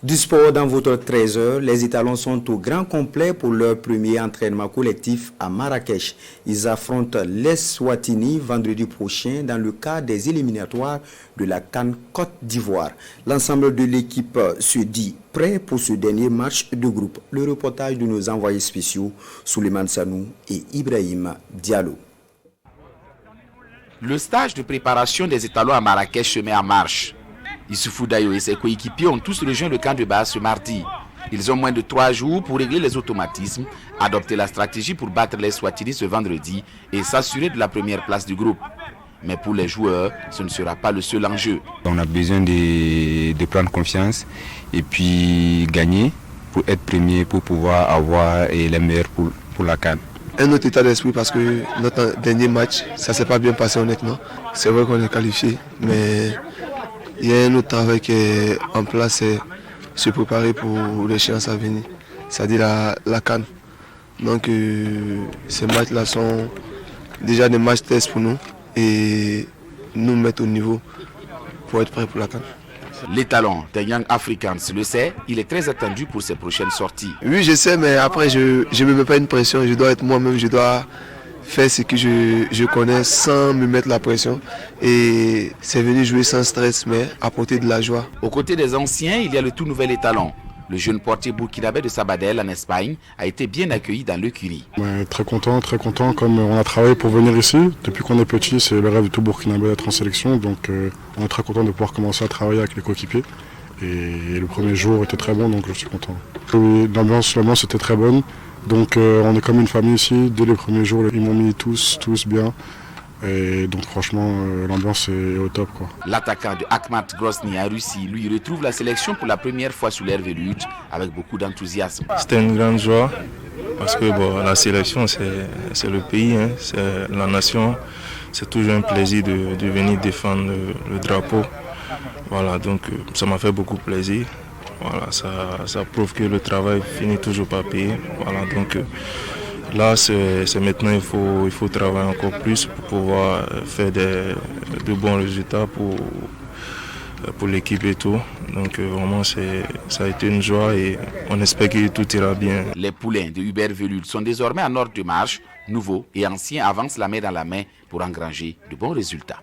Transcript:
Du sport dans votre 13h, les Étalons sont au grand complet pour leur premier entraînement collectif à Marrakech. Ils affrontent l'Eswatini vendredi prochain dans le cadre des éliminatoires de la CAN Côte d'Ivoire. L'ensemble de l'équipe se dit prêt pour ce dernier match de groupe. Le reportage de nos envoyés spéciaux, Souleymane Sanou et Ibrahim Diallo. Le stage de préparation des Étalons à Marrakech se met en marche. Issoufou Dayo et ses coéquipiers ont tous rejoint le camp de base ce mardi. Ils ont moins de 3 jours pour régler les automatismes, adopter la stratégie pour battre les Swatini ce vendredi et s'assurer de la première place du groupe. Mais pour les joueurs, ce ne sera pas le seul enjeu. On a besoin de prendre confiance et puis gagner pour être premier, pour pouvoir avoir les meilleurs pour la CAN. Un autre état d'esprit parce que notre dernier match, ça ne s'est pas bien passé honnêtement. C'est vrai qu'on est qualifié, mais il y a un autre travail qui est en place, c'est se préparer pour l'échéance à venir, c'est-à-dire la CAN. Donc ces matchs-là sont déjà des matchs tests pour nous et nous mettre au niveau pour être prêts pour la CAN. L'étalon des Young Africans le sait, il est très attendu pour ses prochaines sorties. Oui, je sais, mais après je ne me mets pas une pression, je dois être moi-même, je dois faire ce que je connais sans me mettre la pression et c'est venu jouer sans stress mais apporter de la joie. Aux côtés des anciens, il y a le tout nouvel étalon. Le jeune portier burkinabé de Sabadell en Espagne a été bien accueilli dans l'écurie. Très content, comme on a travaillé pour venir ici. Depuis qu'on est petit, c'est le rêve de tout Burkinabé d'être en sélection, donc on est très content de pouvoir commencer à travailler avec les coéquipiers. Et le premier jour était très bon, donc je suis content. L'ambiance était très bonne. Donc on est comme une famille ici, dès les premiers jours ils m'ont mis tous bien et donc franchement l'ambiance est au top quoi. L'attaquant de Akhmat Grozny en Russie, lui retrouve la sélection pour la première fois sous l'herbe lutte avec beaucoup d'enthousiasme. C'était une grande joie parce que la sélection c'est le pays, c'est la nation, c'est toujours un plaisir de venir défendre le drapeau. Voilà, donc ça m'a fait beaucoup plaisir. Voilà, ça prouve que le travail finit toujours par payer. Voilà, donc là, c'est maintenant il faut travailler encore plus pour pouvoir faire de bons résultats pour l'équipe et tout. Donc vraiment, ça a été une joie et on espère que tout ira bien. Les poulains de Hubert Velud sont désormais en ordre de marche. Nouveaux et anciens avancent la main dans la main pour engranger de bons résultats.